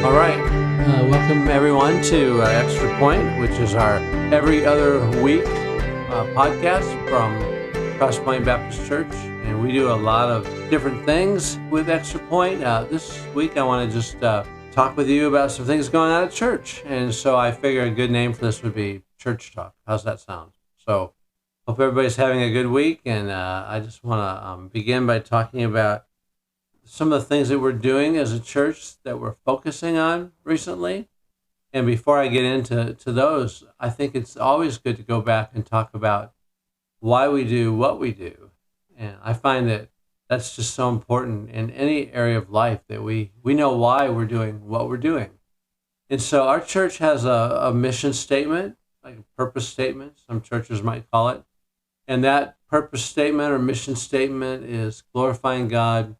All right. Welcome, everyone, to Extra Point, which is our every other week podcast from Crosspointe Baptist Church. And we do a lot of different things with Extra Point. This week, I want to just talk with you about some things going on at church. And so I figure a good name for this would be Church Talk. How's that sound? So hope everybody's having a good week. And I just want to begin by talking about some of the things that we're doing as a church that we're focusing on recently. And before I get into those, I think it's always good to go back and talk about why we do what we do. And I find that that's just so important in any area of life, that we know why we're doing what we're doing. And so our church has a mission statement, like a purpose statement, some churches might call it. And that purpose statement or mission statement is glorifying God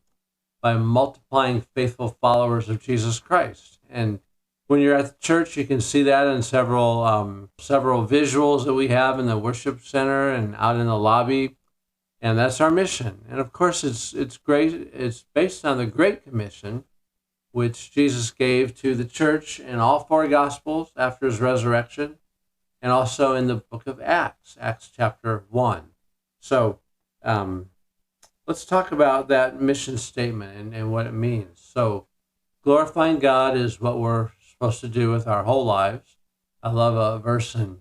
by multiplying faithful followers of Jesus Christ. And when you're at the church, you can see that in several visuals that we have in the worship center and out in the lobby. And that's our mission. And of course, it's great. It's based on the Great Commission, which Jesus gave to the church in all four Gospels after his resurrection, and also in the book of Acts chapter 1. So, let's talk about that mission statement and what it means. So, glorifying God is what we're supposed to do with our whole lives. I love a verse in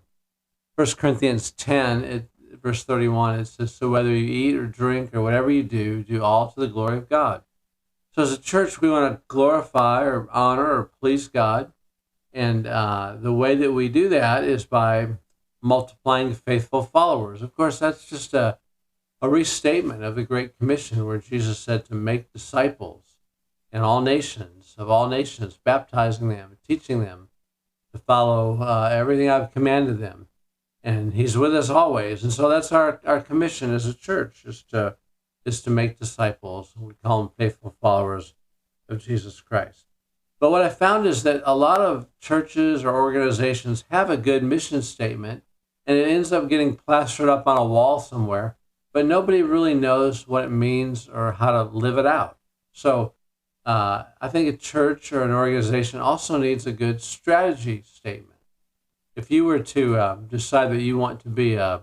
1 Corinthians 10, verse 31. It says, so whether you eat or drink or whatever you do, do all to the glory of God. So as a church, we want to glorify or honor or please God. And the way that we do that is by multiplying faithful followers. Of course, that's just a restatement of the Great Commission, where Jesus said to make disciples in all nations, baptizing them, teaching them to follow everything I've commanded them. And he's with us always. And so that's our commission as a church, is to make disciples. We call them faithful followers of Jesus Christ. But what I found is that a lot of churches or organizations have a good mission statement, and it ends up getting plastered up on a wall somewhere, but nobody really knows what it means or how to live it out. So I think a church or an organization also needs a good strategy statement. If you were to decide that you want to be a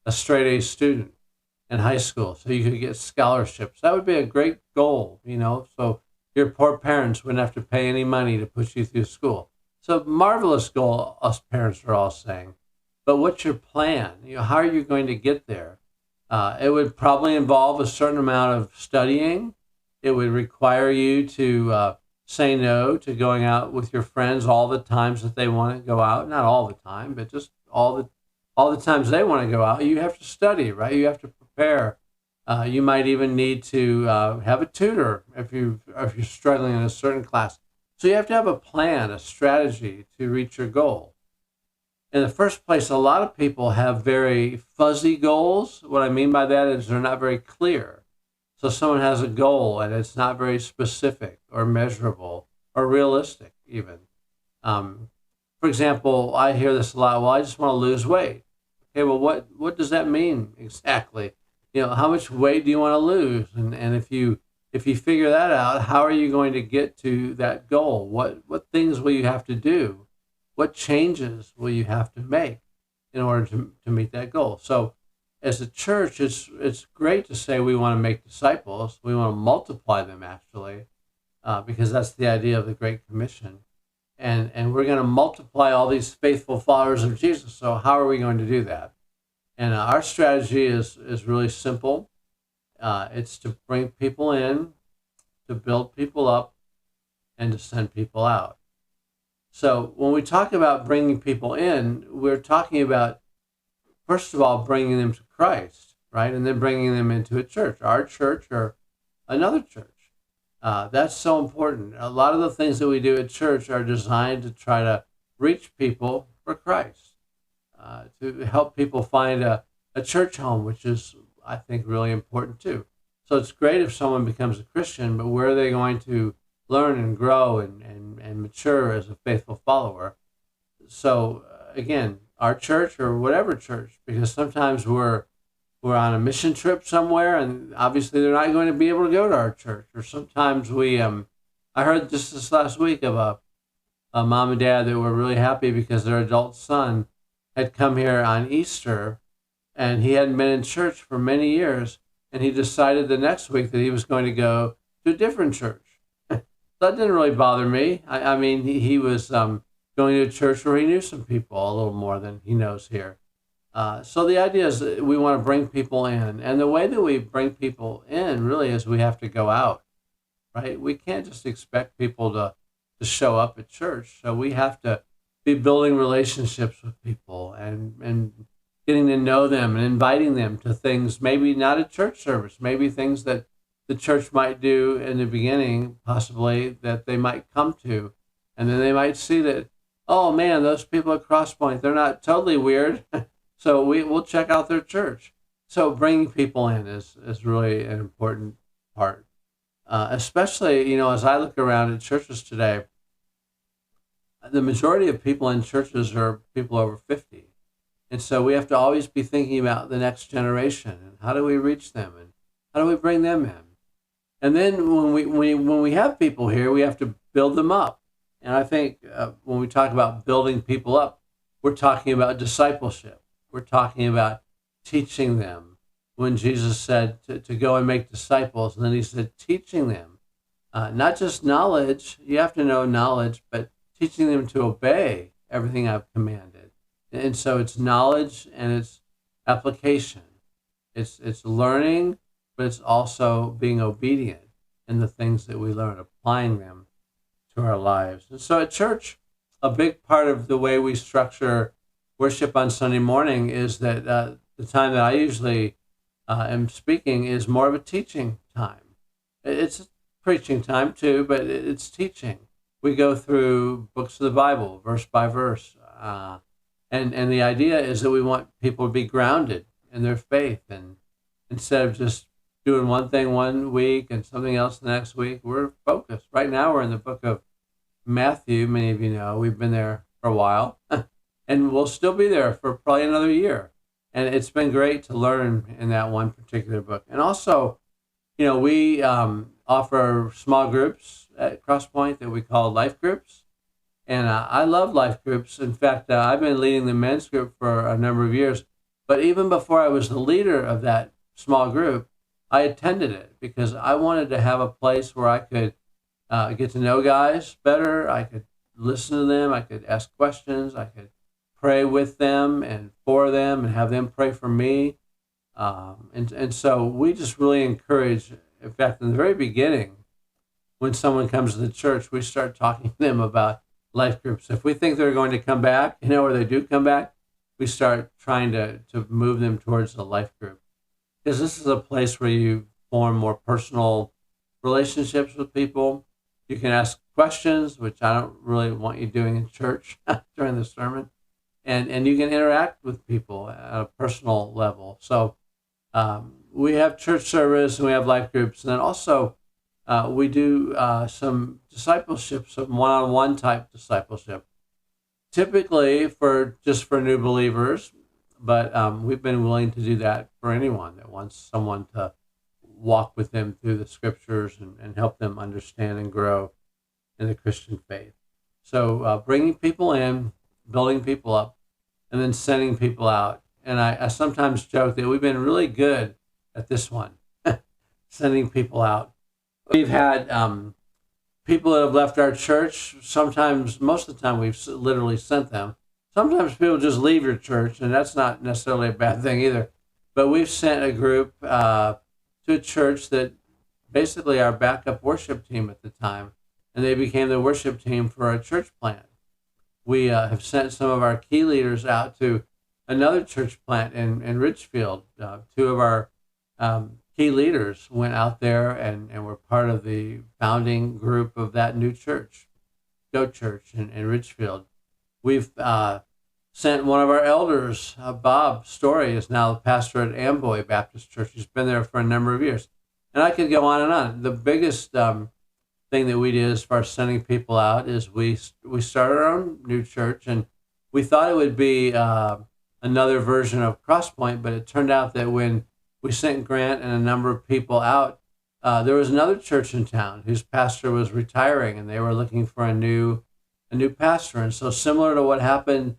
straight A student in high school so you could get scholarships, that would be a great goal, so your poor parents wouldn't have to pay any money to put you through school. So marvelous goal, us parents are all saying. But what's your plan? How are you going to get there? It would probably involve a certain amount of studying. It would require you to say no to going out with your friends all the times that they want to go out. Not all the time, but just all the times they want to go out. You have to study, right? You have to prepare. You might even need to have a tutor if you're struggling in a certain class. So you have to have a plan, a strategy to reach your goal. In the first place, a lot of people have very fuzzy goals. What I mean by that is they're not very clear. So someone has a goal and it's not very specific or measurable or realistic even. For example, I hear this a lot. Well, I just want to lose weight. Okay, well, what does that mean exactly? How much weight do you want to lose? And if you figure that out, how are you going to get to that goal? What things will you have to do? What changes will you have to make in order to meet that goal? So as a church, it's great to say we want to make disciples. We want to multiply them, actually, because that's the idea of the Great Commission. And we're going to multiply all these faithful followers of Jesus. So how are we going to do that? And our strategy is really simple. It's to bring people in, to build people up, and to send people out. So when we talk about bringing people in, we're talking about, first of all, bringing them to Christ, right? And then bringing them into a church, our church or another church. That's so important. A lot of the things that we do at church are designed to try to reach people for Christ, to help people find a church home, which is, I think, really important too. So it's great if someone becomes a Christian, but where are they going to learn and grow and mature as a faithful follower? So again, our church or whatever church, because sometimes we're on a mission trip somewhere and obviously they're not going to be able to go to our church. Or sometimes I heard just this last week of a mom and dad that were really happy because their adult son had come here on Easter, and he hadn't been in church for many years, and he decided the next week that he was going to go to a different church. That didn't really bother me. I mean, he was going to a church where he knew some people a little more than he knows here. So the idea is that we want to bring people in. And the way that we bring people in really is we have to go out, right? We can't just expect people to show up at church. So we have to be building relationships with people and getting to know them and inviting them to things, maybe not a church service, maybe things that the church might do in the beginning, possibly, that they might come to. And then they might see that, oh man, those people at Crosspointe, they're not totally weird. So we'll check out their church. So bringing people in is really an important part. Especially, as I look around at churches today, the majority of people in churches are people over 50. And so we have to always be thinking about the next generation and how do we reach them and how do we bring them in? And then when we have people here, we have to build them up. And I think when we talk about building people up, we're talking about discipleship. We're talking about teaching them. When Jesus said to go and make disciples, and then he said teaching them, not just knowledge, you have to know knowledge, but teaching them to obey everything I've commanded. And so it's knowledge and it's application. It's learning, but it's also being obedient in the things that we learn, applying them to our lives. And so at church, a big part of the way we structure worship on Sunday morning is that the time that I usually am speaking is more of a teaching time. It's preaching time too, but it's teaching. We go through books of the Bible, verse by verse. And the idea is that we want people to be grounded in their faith. And instead of just doing one thing one week and something else the next week, we're focused. Right now we're in the book of Matthew. Many of you know we've been there for a while. And we'll still be there for probably another year. And it's been great to learn in that one particular book. And also, we offer small groups at Crosspointe that we call life groups. And I love life groups. In fact, I've been leading the men's group for a number of years. But even before I was the leader of that small group, I attended it because I wanted to have a place where I could get to know guys better. I could listen to them. I could ask questions. I could pray with them and for them and have them pray for me. And so we just really encourage, in fact, in the very beginning, when someone comes to the church, we start talking to them about life groups. If we think they're going to come back, or they do come back, we start trying to move them towards a life group. Because this is a place where you form more personal relationships with people. You can ask questions, which I don't really want you doing in church during the sermon. And you can interact with people at a personal level. So we have church service and we have life groups. And then also we do some discipleship, some one-on-one type discipleship, typically for new believers. But we've been willing to do that for anyone that wants someone to walk with them through the scriptures and help them understand and grow in the Christian faith. So bringing people in, building people up, and then sending people out. And I sometimes joke that we've been really good at this one, sending people out. We've had people that have left our church. Sometimes, most of the time, we've literally sent them. Sometimes people just leave your church, and that's not necessarily a bad thing either. But we've sent a group to a church that basically our backup worship team at the time, and they became the worship team for a church plant. We have sent some of our key leaders out to another church plant in Richfield. Two of our key leaders went out there and were part of the founding group of that new church, Go Church in Richfield. We've sent one of our elders, Bob Story, is now the pastor at Amboy Baptist Church. He's been there for a number of years. And I could go on and on. The biggest thing that we did as far as sending people out is we started our own new church, and we thought it would be another version of Crosspointe, but it turned out that when we sent Grant and a number of people out, there was another church in town whose pastor was retiring, and they were looking for a new a new pastor. And so similar to what happened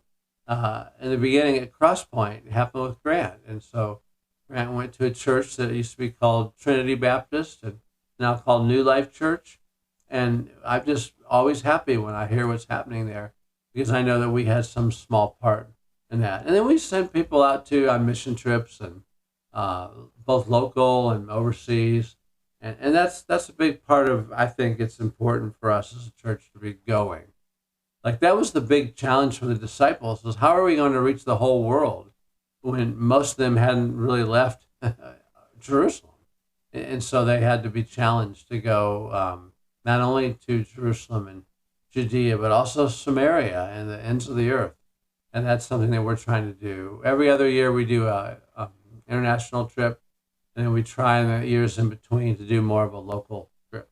in the beginning at Crosspointe, it happened with Grant. And so Grant went to a church that used to be called Trinity Baptist and now called New Life Church. And I'm just always happy when I hear what's happening there because I know that we had some small part in that. And then we send people out too on mission trips and both local and overseas. And that's a big part of, I think it's important for us as a church to be going. Like that was the big challenge for the disciples was how are we going to reach the whole world when most of them hadn't really left Jerusalem? And so they had to be challenged to go not only to Jerusalem and Judea, but also Samaria and the ends of the earth. And that's something that we're trying to do. Every other year we do a international trip, and then we try in the years in between to do more of a local trip.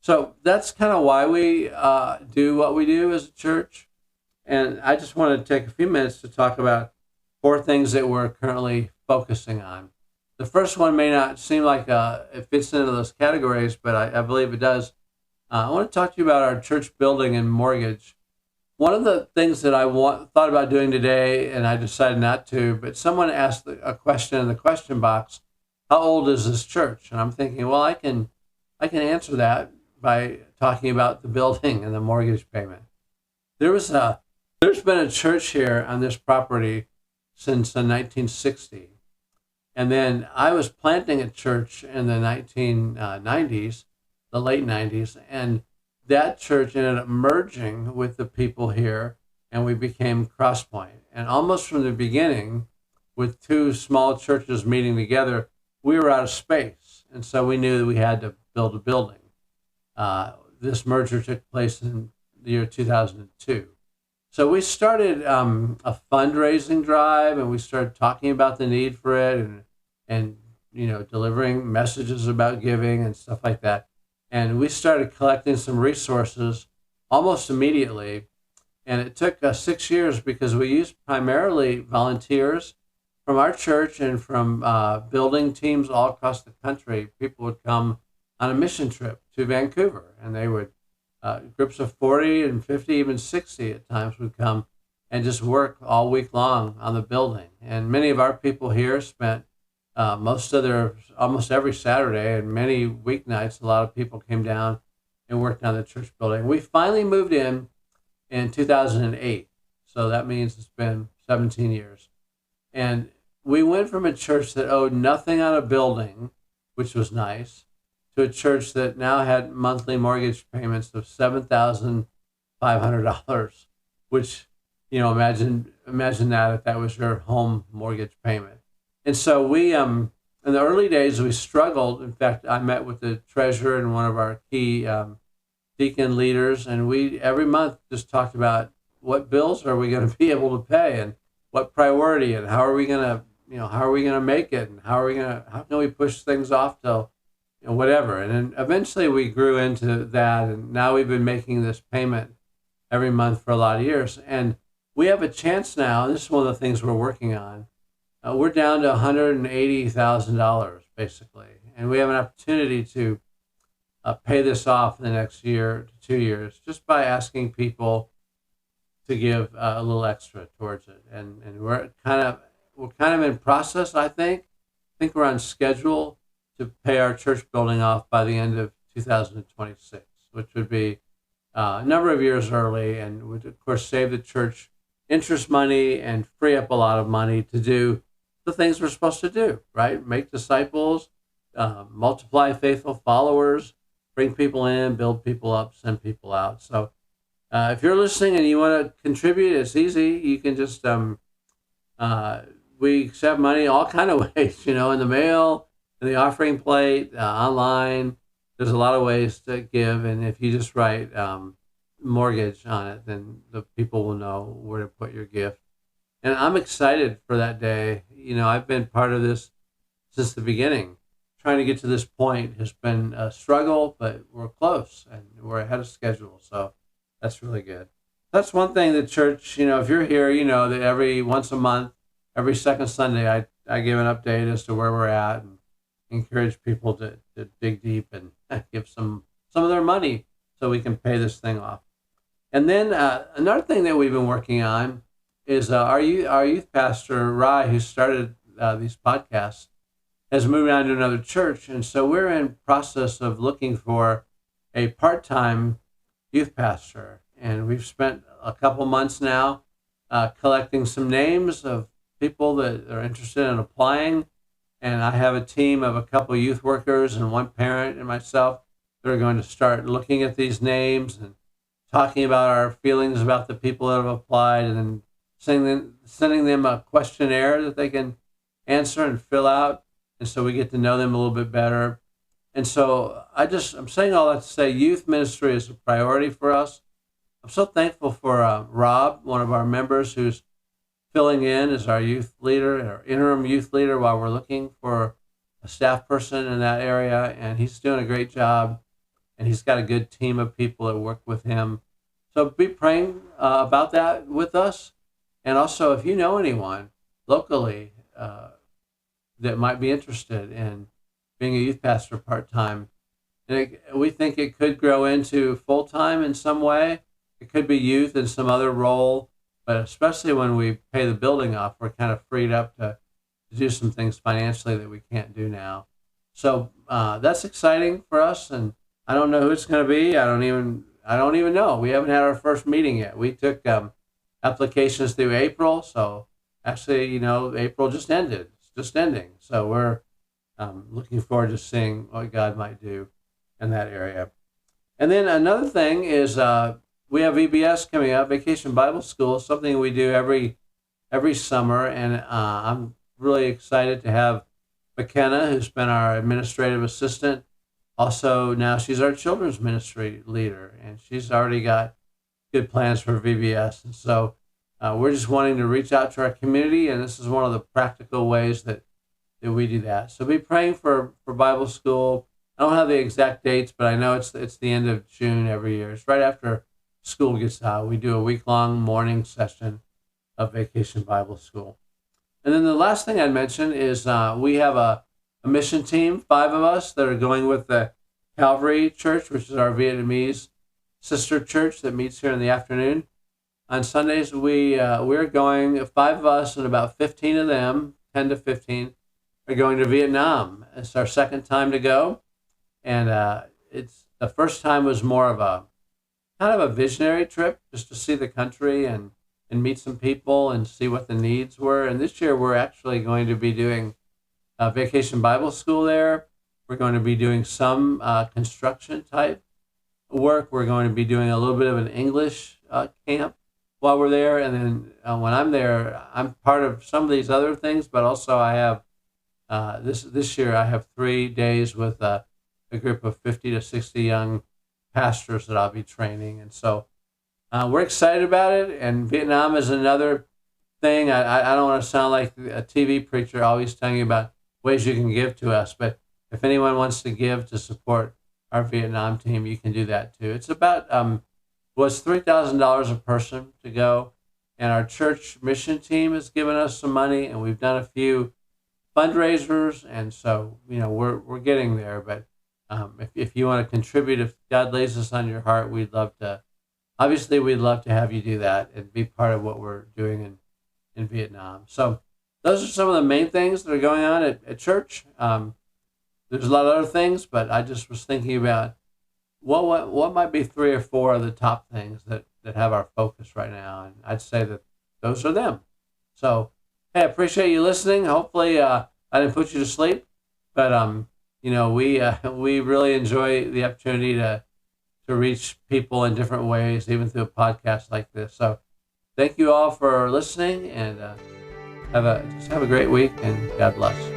So that's kind of why we do what we do as a church. And I just want to take a few minutes to talk about 4 things that we're currently focusing on. The first one may not seem like it fits into those categories, but I believe it does. I want to talk to you about our church building and mortgage. One of the things that I thought about doing today, and I decided not to, but someone asked a question in the question box, how old is this church? And I'm thinking, well, I can answer that by talking about the building and the mortgage payment. There's been a church here on this property since 1960. And then I was planting a church in the 1990s, the late 90s, and that church ended up merging with the people here, and we became Crosspointe. And almost from the beginning, with 2 small churches meeting together, we were out of space. And so we knew that we had to build a building. This merger took place in the year 2002. So we started a fundraising drive, and we started talking about the need for it and delivering messages about giving and stuff like that. And we started collecting some resources almost immediately. And it took 6 years because we used primarily volunteers from our church and from building teams all across the country. People would come on a mission trip to Vancouver, and they would, groups of 40 and 50, even 60 at times would come and just work all week long on the building. And many of our people here spent almost every Saturday and many weeknights. A lot of people came down and worked on the church building. We finally moved in 2008. So that means it's been 17 years. And we went from a church that owed nothing on a building, which was nice, to a church that now had monthly mortgage payments of $7,500, which, imagine that if that was your home mortgage payment. And so we, in the early days, we struggled. In fact, I met with the treasurer and one of our key deacon leaders, and we every month just talked about what bills are we going to be able to pay and what priority and how are we going to, make it and how can we push things off till, whatever. And then eventually we grew into that, and now we've been making this payment every month for a lot of years. And we have a chance now, and this is one of the things we're working on. We're down to $180,000 basically, and we have an opportunity to pay this off in the next year to 2 years just by asking people to give a little extra towards it. And we're kind of in process. I think we're on schedule to pay our church building off by the end of 2026, which would be a number of years early, and would of course save the church interest money and free up a lot of money to do the things we're supposed to do, right? Make disciples, multiply faithful followers, bring people in, build people up, send people out. So if you're listening and you want to contribute, it's easy. You can just, we accept money all kind of ways, in the mail, in the offering plate, online. There's a lot of ways to give. And if you just write mortgage on it, then the people will know where to put your gift. And I'm excited for that day. I've been part of this since the beginning. Trying to get to this point has been a struggle, but we're close and we're ahead of schedule. So that's really good. That's one thing the church, if you're here, that every once a month, every second Sunday, I give an update as to where we're at and encourage people to dig deep and give some of their money so we can pay this thing off. And then another thing that we've been working on is our youth pastor, Rai, who started these podcasts, has moved on to another church. And so we're in process of looking for a part-time youth pastor. And we've spent a couple months now collecting some names of people that are interested in applying. And I have a team of a couple of youth workers and one parent and myself that are going to start looking at these names and talking about our feelings about the people that have applied, and then sending them a questionnaire that they can answer and fill out. And so we get to know them a little bit better. And so I'm saying all that to say youth ministry is a priority for us. I'm so thankful for Rob, one of our members, who's filling in as our youth leader, our interim youth leader, while we're looking for a staff person in that area. And he's doing a great job. And he's got a good team of people that work with him. So be praying about that with us. And also, if you know anyone locally that might be interested in being a youth pastor part-time, and we think it could grow into full-time in some way. It could be youth in some other role, but especially when we pay the building off, we're kind of freed up to do some things financially that we can't do now. So that's exciting for us, and I don't know who it's going to be. I don't even know. We haven't had our first meeting yet. We took applications through April, so actually, April just ended. It's just ending. So we're looking forward to seeing what God might do in that area. And then another thing is we have VBS coming up, Vacation Bible School, something we do every summer, and I'm really excited to have McKenna, who's been our administrative assistant. Also, now she's our children's ministry leader, and she's already got good plans for VBS. And so we're just wanting to reach out to our community, and this is one of the practical ways that we do that. So be praying for Bible school. I don't have the exact dates, but I know it's the end of June every year. It's right after school gets out. We do a week-long morning session of Vacation Bible School. And then the last thing I'd mention is we have a mission team, 5 of us, that are going with the Calvary Church, which is our Vietnamese sister church that meets here in the afternoon. On Sundays, we're going, 5 of us and about 15 of them, 10 to 15, are going to Vietnam. It's our second time to go. And it's the first time was more of a kind of a visionary trip, just to see the country and meet some people and see what the needs were. And this year, we're actually going to be doing Vacation Bible School there. We're going to be doing some construction type work. We're going to be doing a little bit of an English camp while we're there. And then when I'm there, I'm part of some of these other things, but also I have this year I have 3 days with a group of 50 to 60 young pastors that I'll be training. And so we're excited about it. And Vietnam is another thing. I don't want to sound like a TV preacher always telling you about ways you can give to us, but if anyone wants to give to support our Vietnam team, you can do that too. It's about was $3,000 a person to go, and our church mission team has given us some money, and we've done a few fundraisers, and so we're getting there. But if you want to contribute, if God lays this on your heart, we'd love to have you do that and be part of what we're doing in Vietnam. So those are some of the main things that are going on at church. There's a lot of other things, but I just was thinking about what might be 3 or 4 of the top things that have our focus right now, and I'd say that those are them. So, hey, I appreciate you listening. Hopefully, I didn't put you to sleep, but we really enjoy the opportunity to reach people in different ways, even through a podcast like this. So, thank you all for listening, and have a great week, and God bless.